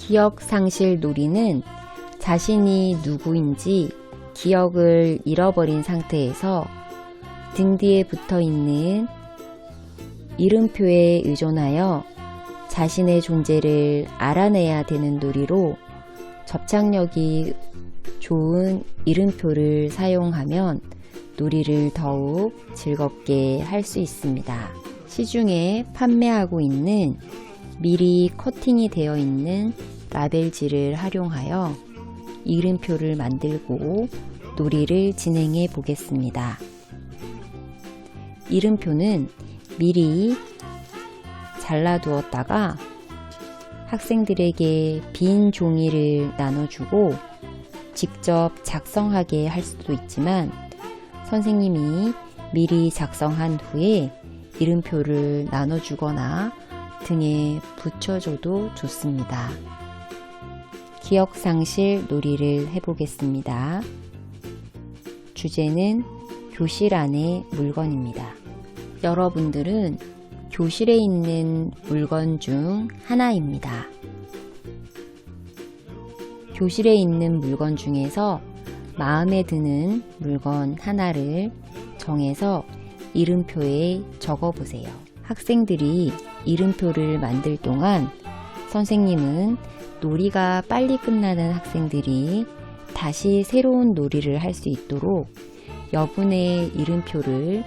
기억상실 놀이는 자신이 누구인지 기억을 잃어버린 상태에서 등 뒤에 붙어 있는 이름표에 의존하여 자신의 존재를 알아내야 되는 놀이로, 접착력이 좋은 이름표를 사용하면 놀이를 더욱 즐겁게 할 수 있습니다. 시중에 판매하고 있는 미리 커팅이 되어 있는 라벨지를 활용하여 이름표를 만들고 놀이를 진행해 보겠습니다. 이름표는 미리 잘라두었다가 학생들에게 빈 종이를 나눠주고 직접 작성하게 할 수도 있지만, 선생님이 미리 작성한 후에 이름표를 나눠주거나 등에 붙여줘도 좋습니다. 기억상실 놀이를 해보겠습니다. 주제는 교실 안의 물건입니다. 여러분들은 교실에 있는 물건 중 하나입니다. 교실에 있는 물건 중에서 마음에 드는 물건 하나를 정해서 이름표에 적어보세요. 학생들이 이름표를 만들 동안 선생님은 놀이가 빨리 끝나는 학생들이 다시 새로운 놀이를 할 수 있도록 여분의 이름표를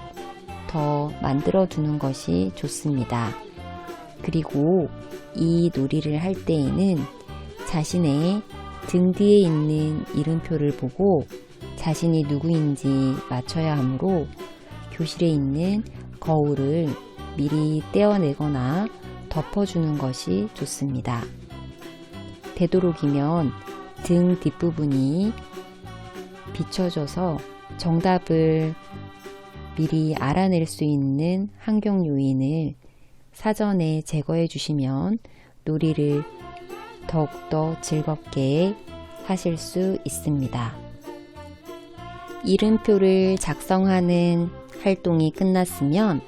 더 만들어 두는 것이 좋습니다. 그리고 이 놀이를 할 때에는 자신의 등 뒤에 있는 이름표를 보고 자신이 누구인지 맞춰야 하므로 교실에 있는 거울을 미리 떼어내거나 덮어주는 것이 좋습니다. 되도록이면 등 뒷부분이 비춰져서 정답을 미리 알아낼 수 있는 환경 요인을 사전에 제거해 주시면 놀이를 더욱더 즐겁게 하실 수 있습니다. 이름표를 작성하는 활동이 끝났으면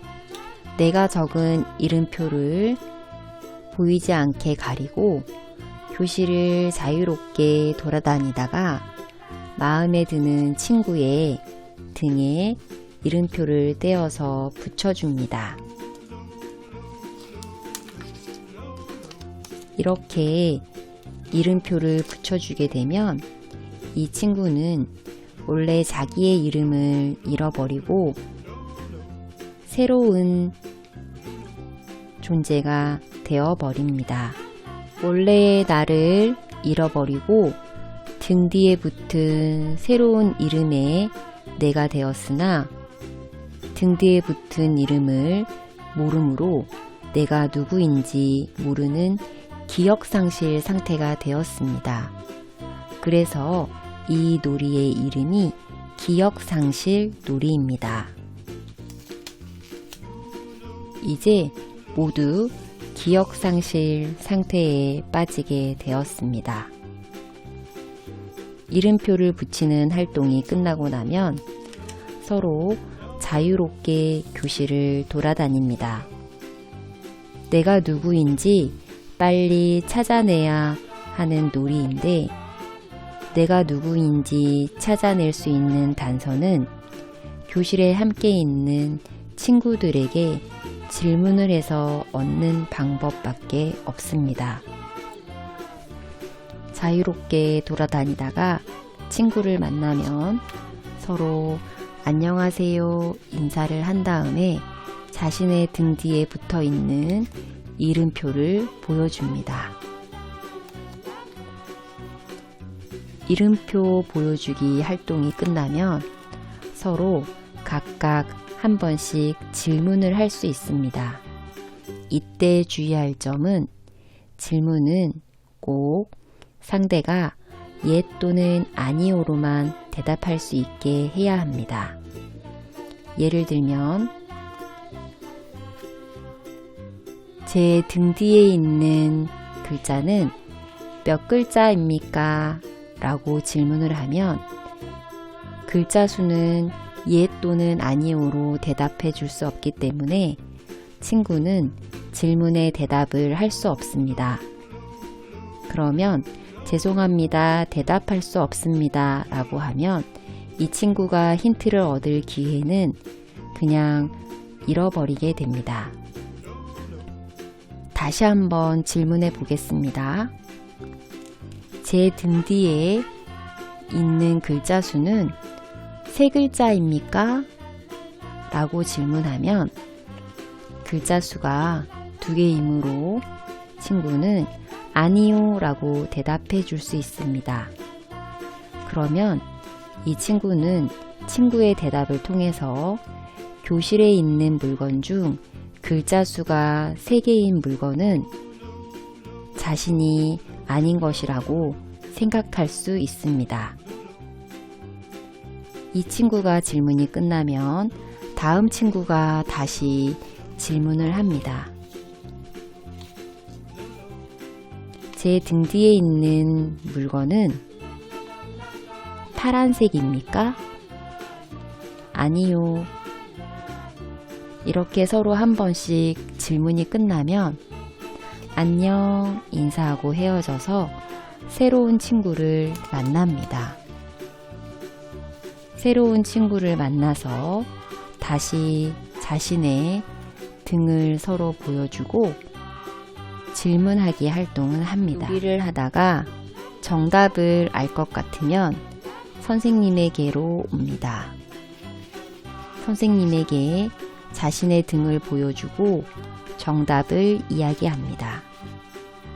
내가 적은 이름표를 보이지 않게 가리고 교실을 자유롭게 돌아다니다가 마음에 드는 친구의 등에 이름표를 떼어서 붙여줍니다. 이렇게 이름표를 붙여주게 되면 이 친구는 원래 자기의 이름을 잃어버리고 새로운 존재가 되어버립니다. 원래의 나를 잃어버리고 등 뒤에 붙은 새로운 이름의 내가 되었으나 등 뒤에 붙은 이름을 모름으로 내가 누구인지 모르는 기억상실 상태가 되었습니다. 그래서 이 놀이의 이름이 기억상실 놀이입니다. 이제 모두 기억상실 상태에 빠지게 되었습니다. 이름표를 붙이는 활동이 끝나고 나면 서로 자유롭게 교실을 돌아다닙니다. 내가 누구인지 빨리 찾아내야 하는 놀이인데, 내가 누구인지 찾아낼 수 있는 단서는 교실에 함께 있는 친구들에게 질문을 해서 얻는 방법밖에 없습니다. 자유롭게 돌아다니다가 친구를 만나면 서로 안녕하세요 인사를 한 다음에 자신의 등 뒤에 붙어 있는 이름표를 보여줍니다. 이름표 보여주기 활동이 끝나면 서로 각각 한 번씩 질문을 할 수 있습니다. 이때 주의할 점은 질문은 꼭 상대가 예 또는 아니오로만 대답할 수 있게 해야 합니다. 예를 들면 제 등 뒤에 있는 글자는 몇 글자입니까? 라고 질문을 하면 글자 수는 예 또는 아니오로 대답해 줄 수 없기 때문에 친구는 질문에 대답을 할 수 없습니다. 그러면 죄송합니다. 대답할 수 없습니다. 라고 하면 이 친구가 힌트를 얻을 기회는 그냥 잃어버리게 됩니다. 다시 한번 질문해 보겠습니다. 제 등 뒤에 있는 글자 수는 3글자입니까? 라고 질문하면 글자 수가 2개이므로 친구는 아니요 라고 대답해 줄 수 있습니다. 그러면 이 친구는 친구의 대답을 통해서 교실에 있는 물건 중 글자 수가 3개인 물건은 자신이 아닌 것이라고 생각할 수 있습니다. 이 친구가 질문이 끝나면 다음 친구가 다시 질문을 합니다. 제 등 뒤에 있는 물건은 파란색입니까? 아니요. 이렇게 서로 한 번씩 질문이 끝나면 안녕 인사하고 헤어져서 새로운 친구를 만납니다. 새로운 친구를 만나서 다시 자신의 등을 서로 보여주고 질문하기 활동을 합니다. 요리를 하다가 정답을 알 것 같으면 선생님에게로 옵니다. 선생님에게 자신의 등을 보여주고 정답을 이야기합니다.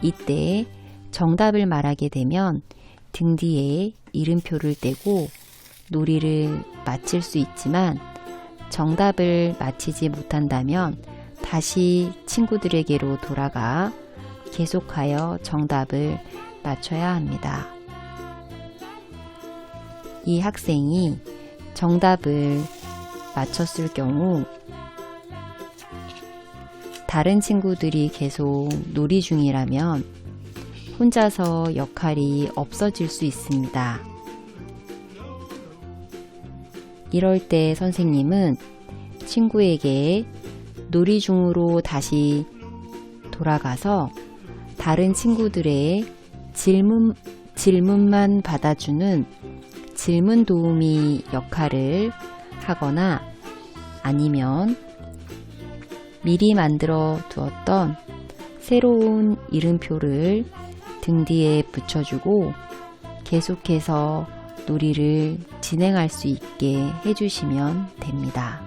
이때 정답을 말하게 되면 등 뒤에 이름표를 떼고 놀이를 마칠 수 있지만 정답을 맞히지 못한다면 다시 친구들에게로 돌아가 계속하여 정답을 맞춰야 합니다. 이 학생이 정답을 맞췄을 경우 다른 친구들이 계속 놀이 중이라면 혼자서 역할이 없어질 수 있습니다. 이럴 때 선생님은 친구에게 놀이 중으로 다시 돌아가서 다른 친구들의 질문만 받아주는 질문 도우미 역할을 하거나 아니면 미리 만들어 두었던 새로운 이름표를 등 뒤에 붙여주고 계속해서 놀이를 진행할 수 있게 해주시면 됩니다.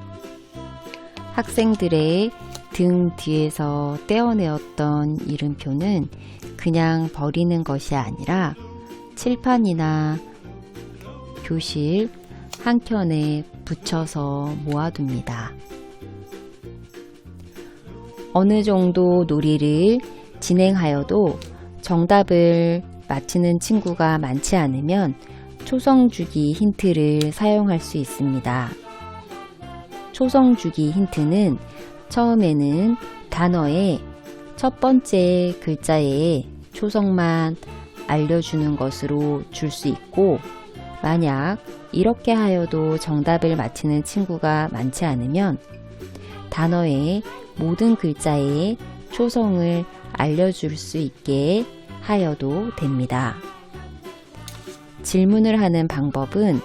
학생들의 등 뒤에서 떼어내었던 이름표는 그냥 버리는 것이 아니라 칠판이나 교실 한켠에 붙여서 모아둡니다. 어느 정도 놀이를 진행하여도 정답을 맞히는 친구가 많지 않으면 초성주기 힌트를 사용할 수 있습니다. 초성주기 힌트는 처음에는 단어의 첫 번째 글자의 초성만 알려주는 것으로 줄 수 있고, 만약 이렇게 하여도 정답을 맞히는 친구가 많지 않으면 단어의 모든 글자의 초성을 알려줄 수 있게 하여도 됩니다. 질문을 하는 방법은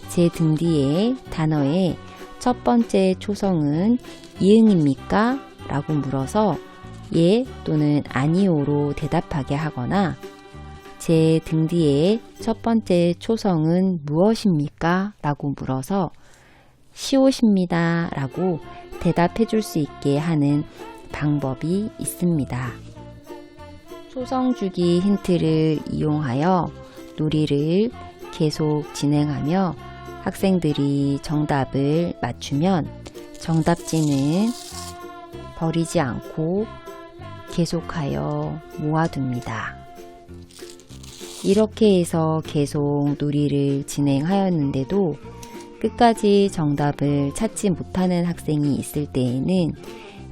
제 등 뒤에 단어의 첫 번째 초성은 이응입니까? 라고 물어서 예 또는 아니오로 대답하게 하거나 제 등 뒤에 첫 번째 초성은 무엇입니까? 라고 물어서 시옷입니다. 라고 대답해 줄 수 있게 하는 방법이 있습니다. 초성주기 힌트를 이용하여 놀이를 계속 진행하며 학생들이 정답을 맞추면 정답지는 버리지 않고 계속하여 모아둡니다. 이렇게 해서 계속 놀이를 진행하였는데도 끝까지 정답을 찾지 못하는 학생이 있을 때에는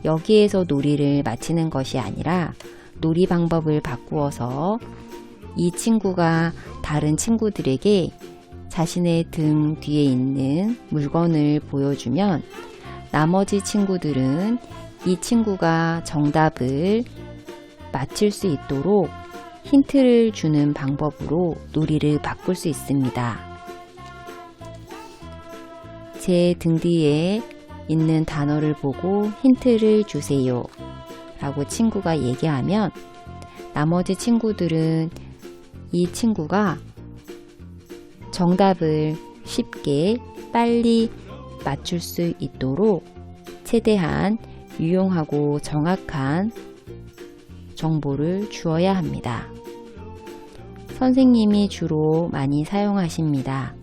여기에서 놀이를 마치는 것이 아니라 놀이 방법을 바꾸어서 이 친구가 다른 친구들에게 자신의 등 뒤에 있는 물건을 보여주면 나머지 친구들은 이 친구가 정답을 맞힐 수 있도록 힌트를 주는 방법으로 놀이를 바꿀 수 있습니다. 제 등 뒤에 있는 단어를 보고 힌트를 주세요 라고 친구가 얘기하면 나머지 친구들은 이 친구가 정답을 쉽게 빨리 맞출 수 있도록 최대한 유용하고 정확한 정보를 주어야 합니다. 선생님이 주로 많이 사용하십니다.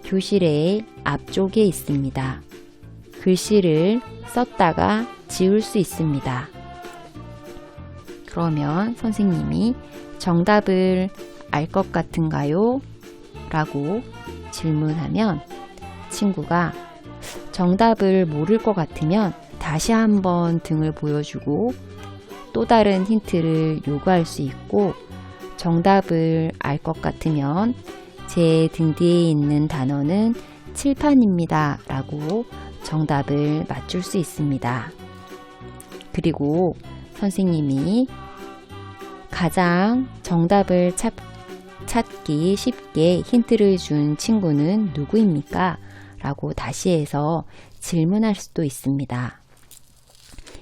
교실의 앞쪽에 있습니다. 글씨를 썼다가 지울 수 있습니다. 그러면 선생님이 정답을 알 것 같은가요? 라고 질문하면 친구가 정답을 모를 것 같으면 다시 한번 등을 보여주고 또 다른 힌트를 요구할 수 있고, 정답을 알 것 같으면 제 등 뒤에 있는 단어는 칠판입니다 라고 정답을 맞출 수 있습니다. 그리고 선생님이 가장 정답을 찾기 쉽게 힌트를 준 친구는 누구입니까? 라고 다시 해서 질문할 수도 있습니다.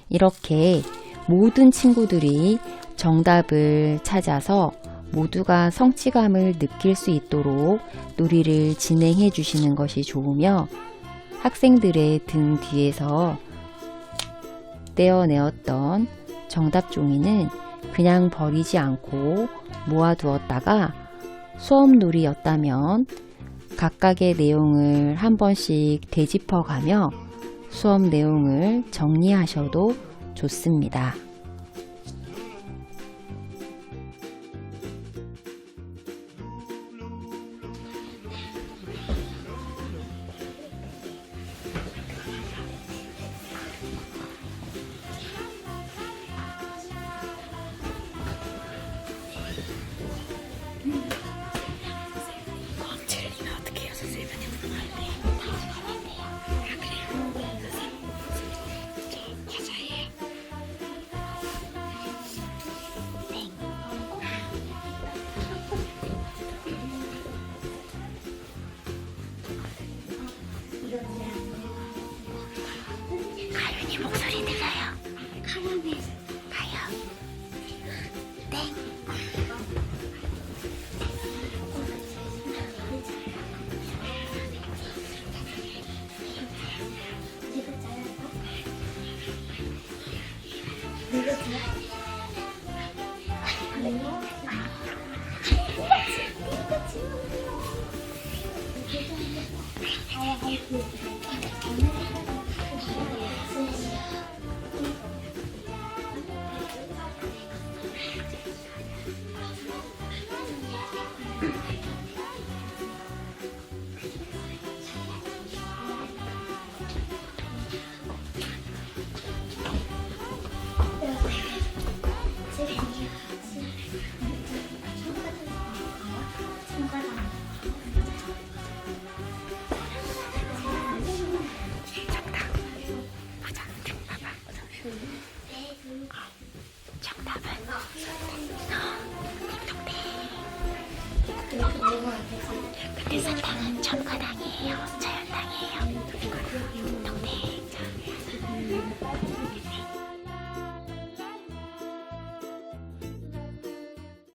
이렇게 모든 친구들이 정답을 찾아서 모두가 성취감을 느낄 수 있도록 놀이를 진행해 주시는 것이 좋으며, 학생들의 등 뒤에서 떼어내었던 정답 종이는 그냥 버리지 않고 모아두었다가 수업놀이였다면 각각의 내용을 한 번씩 되짚어가며 수업 내용을 정리하셔도 좋습니다. 가윤이 목소리 들려요. 가윤이 가요. 땡. 근데 사탕은 첨가당이에요? 자연당이에요?